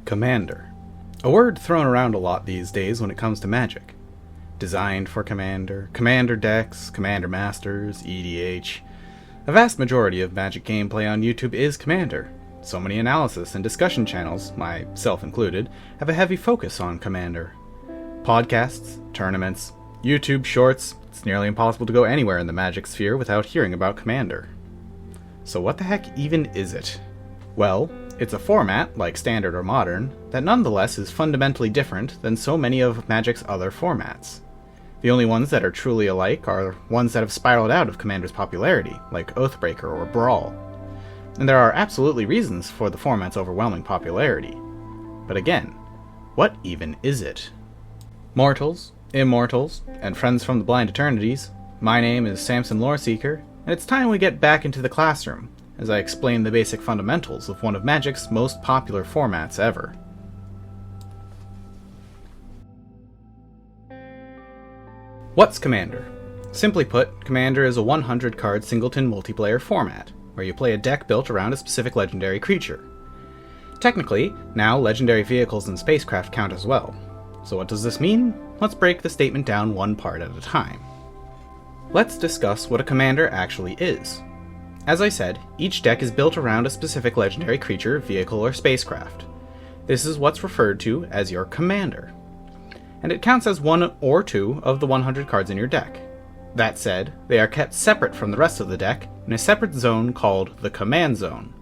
Commander. A word thrown around a lot these days when it comes to Magic. Designed for Commander, Commander decks, Commander Masters, EDH. A vast majority of Magic gameplay on YouTube is Commander. So many analysis and discussion channels, myself included, have a heavy focus on Commander. Podcasts, tournaments, YouTube shorts, it's nearly impossible to go anywhere in the Magic sphere without hearing about Commander. So what the heck even is it? Well, it's a format, like Standard or Modern, that nonetheless is fundamentally different than so many of Magic's other formats. The only ones that are truly alike are ones that have spiraled out of Commander's popularity, like Oathbreaker or Brawl. And there are absolutely reasons for the format's overwhelming popularity. But again, what even is it? Mortals, immortals, and friends from the blind eternities, my name is Samson Loreseeker, and it's time we get back into the classroom, as I explain the basic fundamentals of one of Magic's most popular formats ever. What's Commander? Simply put, Commander is a 100-card singleton multiplayer format, where you play a deck built around a specific legendary creature. Technically, now legendary vehicles and spacecraft count as well. So what does this mean? Let's break the statement down one part at a time. Let's discuss what a Commander actually is. As I said, each deck is built around a specific legendary creature, vehicle, or spacecraft. This is what's referred to as your Commander. And it counts as one or two of the 100 cards in your deck. That said, they are kept separate from the rest of the deck in a separate zone called the Command Zone.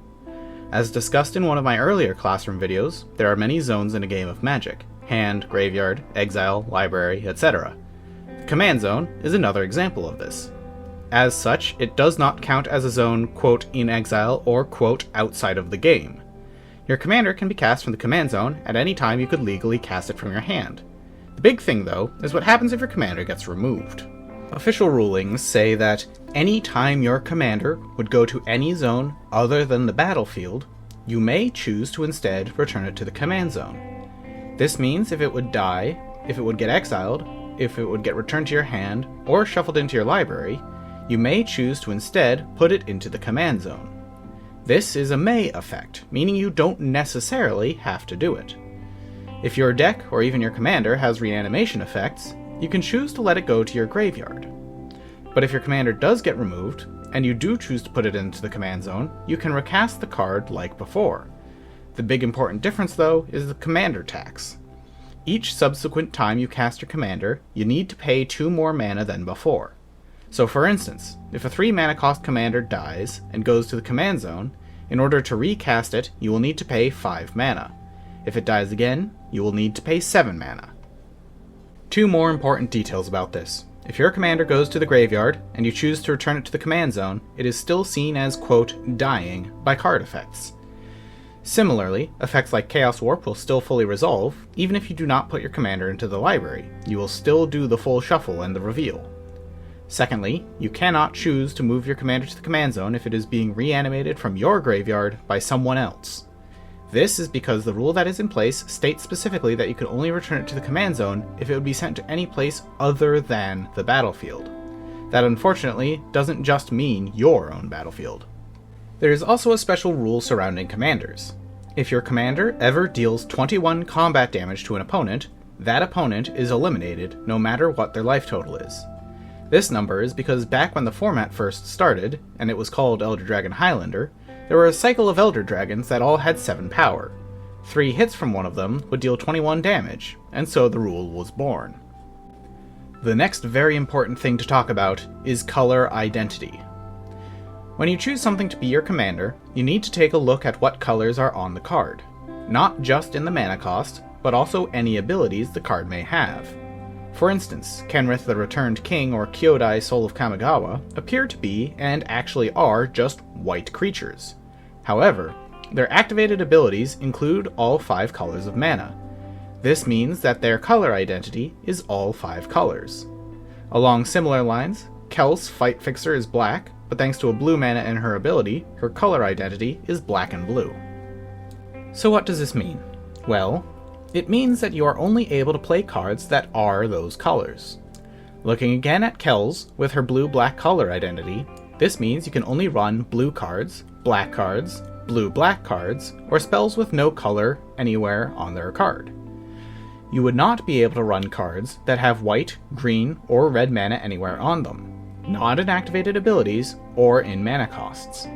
As discussed in one of my earlier classroom videos, there are many zones in a game of Magic: hand, graveyard, exile, library, etc. The Command Zone is another example of this. As such, it does not count as a zone, quote, in exile or, quote, outside of the game. Your commander can be cast from the command zone at any time you could legally cast it from your hand. The big thing, though, is what happens if your commander gets removed. Official rulings say that any time your commander would go to any zone other than the battlefield, you may choose to instead return it to the command zone. This means if it would die, if it would get exiled, if it would get returned to your hand, or shuffled into your library, you may choose to instead put it into the command zone. This is a may effect, meaning you don't necessarily have to do it. If your deck, or even your commander, has reanimation effects, you can choose to let it go to your graveyard. But if your commander does get removed, and you do choose to put it into the command zone, you can recast the card like before. The big important difference, though, is the commander tax. Each subsequent time you cast your commander, you need to pay 2 more mana than before. So for instance, if a 3 mana cost commander dies and goes to the command zone, in order to recast it, you will need to pay 5 mana. If it dies again, you will need to pay 7 mana. 2 more important details about this. If your commander goes to the graveyard, and you choose to return it to the command zone, it is still seen as, quote, dying by card effects. Similarly, effects like Chaos Warp will still fully resolve, even if you do not put your commander into the library. You will still do the full shuffle and the reveal. Secondly, you cannot choose to move your commander to the command zone if it is being reanimated from your graveyard by someone else. This is because the rule that is in place states specifically that you can only return it to the command zone if it would be sent to any place other than the battlefield. That unfortunately doesn't just mean your own battlefield. There is also a special rule surrounding commanders. If your commander ever deals 21 combat damage to an opponent, that opponent is eliminated no matter what their life total is. This number is because back when the format first started, and it was called Elder Dragon Highlander, there were a cycle of Elder Dragons that all had 7 power. 3 hits from one of them would deal 21 damage, and so the rule was born. The next very important thing to talk about is color identity. When you choose something to be your commander, you need to take a look at what colors are on the card. Not just in the mana cost, but also any abilities the card may have. For instance, Kenrith the Returned King or Kyodai Soul of Kamigawa appear to be, and actually are, just white creatures. However, their activated abilities include all 5 colors of mana. This means that their color identity is all 5 colors. Along similar lines, Kel's Fight Fixer is black, but thanks to a blue mana in her ability, her color identity is black and blue. So what does this mean? Well, it means that you are only able to play cards that are those colors. Looking again at Kel's, with her blue-black color identity, this means you can only run blue cards, black cards, blue-black cards, or spells with no color anywhere on their card. You would not be able to run cards that have white, green, or red mana anywhere on them, not in activated abilities or in mana costs.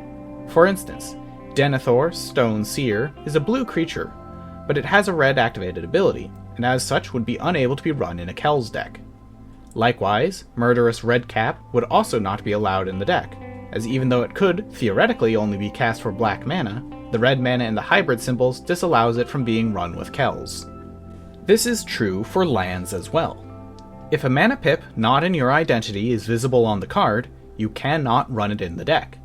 For instance, Denethor Stone Seer is a blue creature, but it has a red activated ability, and as such would be unable to be run in a Kells deck. Likewise, Murderous Redcap would also not be allowed in the deck, as even though it could, theoretically, only be cast for black mana, the red mana in the hybrid symbols disallows it from being run with Kells. This is true for lands as well. If a mana pip not in your identity is visible on the card, you cannot run it in the deck.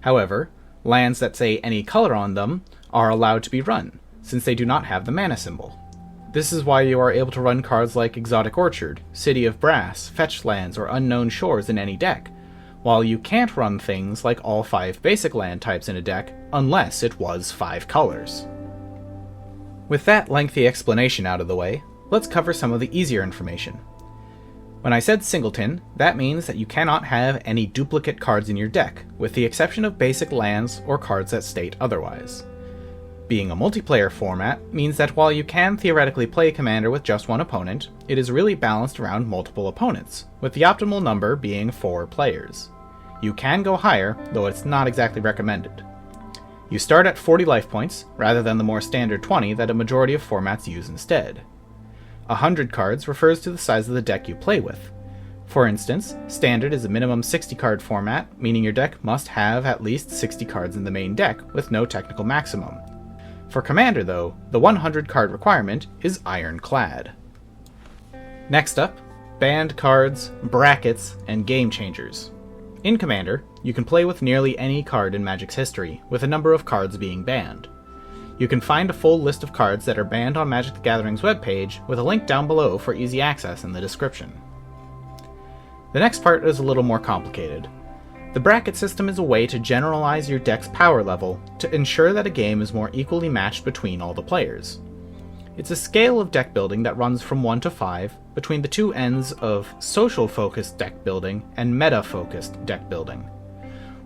However, lands that say any color on them are allowed to be run, since they do not have the mana symbol. This is why you are able to run cards like Exotic Orchard, City of Brass, Fetched Lands, or Unknown Shores in any deck, while you can't run things like all 5 basic land types in a deck unless it was 5 colors. With that lengthy explanation out of the way, let's cover some of the easier information. When I said singleton, that means that you cannot have any duplicate cards in your deck, with the exception of basic lands or cards that state otherwise. Being a multiplayer format means that while you can theoretically play Commander with just one opponent, it is really balanced around multiple opponents, with the optimal number being 4 players. You can go higher, though it's not exactly recommended. You start at 40 life points, rather than the more standard 20 that a majority of formats use instead. 100 cards refers to the size of the deck you play with. For instance, Standard is a minimum 60 card format, meaning your deck must have at least 60 cards in the main deck, with no technical maximum. For Commander, though, the 100 card requirement is ironclad. Next up, banned cards, brackets, and game changers. In Commander, you can play with nearly any card in Magic's history, with a number of cards being banned. You can find a full list of cards that are banned on Magic the Gathering's webpage, with a link down below for easy access in the description. The next part is a little more complicated. The bracket system is a way to generalize your deck's power level to ensure that a game is more equally matched between all the players. It's a scale of deck building that runs from 1 to 5 between the two ends of social-focused deck building and meta-focused deck building.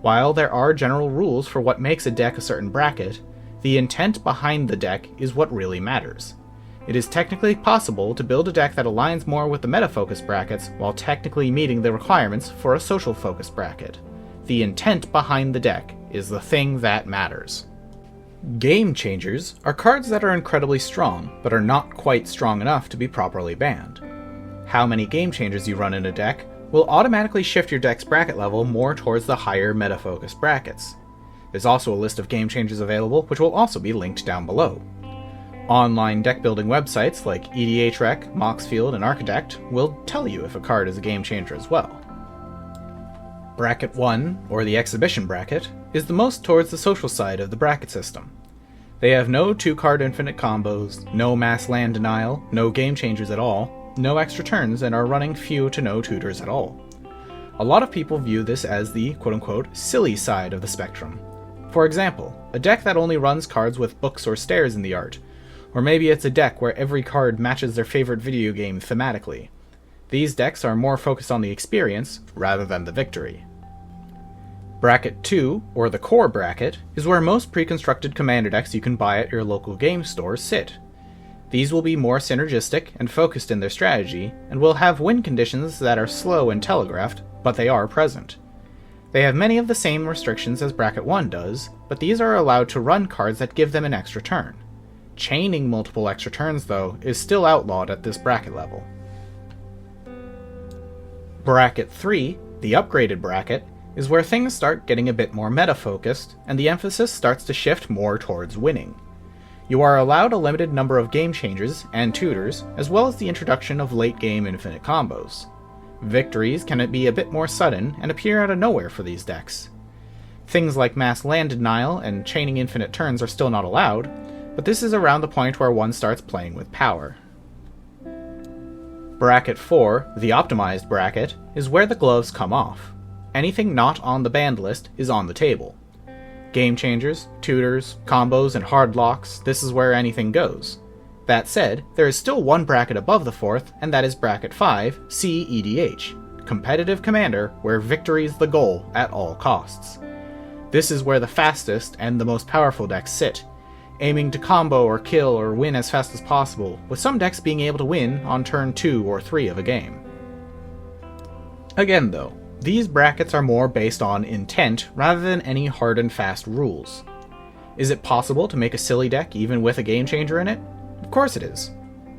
While there are general rules for what makes a deck a certain bracket, the intent behind the deck is what really matters. It is technically possible to build a deck that aligns more with the meta-focused brackets while technically meeting the requirements for a social-focused bracket. The intent behind the deck is the thing that matters. Game changers are cards that are incredibly strong, but are not quite strong enough to be properly banned. How many game changers you run in a deck will automatically shift your deck's bracket level more towards the higher meta-focused brackets. There's also a list of game changers available, which will also be linked down below. Online deck building websites like EDHREC, Moxfield, and Architect will tell you if a card is a game changer as well. Bracket 1, or the Exhibition Bracket, is the most towards the social side of the bracket system. They have no 2-card infinite combos, no mass land denial, no game changers at all, no extra turns, and are running few to no tutors at all. A lot of people view this as the quote-unquote silly side of the spectrum. For example, a deck that only runs cards with books or stairs in the art, or maybe it's a deck where every card matches their favorite video game thematically. These decks are more focused on the experience rather than the victory. Bracket 2, or the Core Bracket, is where most pre-constructed Commander decks you can buy at your local game store sit. These will be more synergistic and focused in their strategy, and will have win conditions that are slow and telegraphed, but they are present. They have many of the same restrictions as Bracket 1 does, but these are allowed to run cards that give them an extra turn. Chaining multiple extra turns, though, is still outlawed at this bracket level. Bracket 3, the Upgraded Bracket, is where things start getting a bit more meta-focused, and the emphasis starts to shift more towards winning. You are allowed a limited number of game changers and tutors, as well as the introduction of late-game infinite combos. Victories can be a bit more sudden and appear out of nowhere for these decks. Things like mass land denial and chaining infinite turns are still not allowed, but this is around the point where one starts playing with power. Bracket 4, the Optimized Bracket, is where the gloves come off. Anything not on the banned list is on the table. Game changers, tutors, combos, and hard locks, this is where anything goes. That said, there is still one bracket above the 4th, and that is Bracket 5, CEDH, Competitive Commander, where victory is the goal at all costs. This is where the fastest and the most powerful decks sit, aiming to combo or kill or win as fast as possible, with some decks being able to win on turn 2 or 3 of a game. Again though, these brackets are more based on intent rather than any hard and fast rules. Is it possible to make a silly deck even with a game changer in it? Of course it is.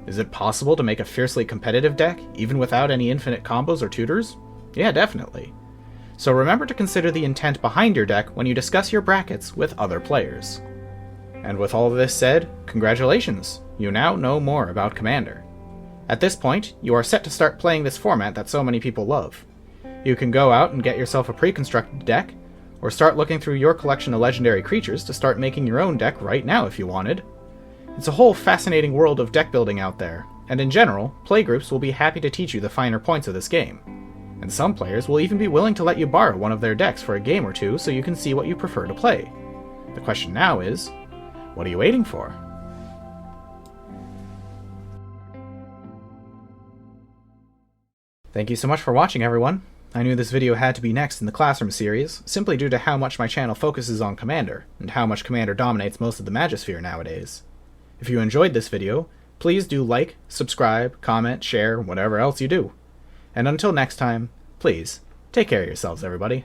Is it possible to make a fiercely competitive deck even without any infinite combos or tutors? Yeah, definitely. So remember to consider the intent behind your deck when you discuss your brackets with other players. And with all of this said, congratulations! You now know more about Commander. At this point, you are set to start playing this format that so many people love. You can go out and get yourself a pre-constructed deck, or start looking through your collection of legendary creatures to start making your own deck right now if you wanted. It's a whole fascinating world of deck building out there, and in general, playgroups will be happy to teach you the finer points of this game. And some players will even be willing to let you borrow one of their decks for a game or two so you can see what you prefer to play. The question now is, what are you waiting for? Thank you so much for watching, everyone. I knew this video had to be next in the Classroom series, simply due to how much my channel focuses on Commander, and how much Commander dominates most of the Magosphere nowadays. If you enjoyed this video, please do like, subscribe, comment, share, whatever else you do. And until next time, please, take care of yourselves, everybody.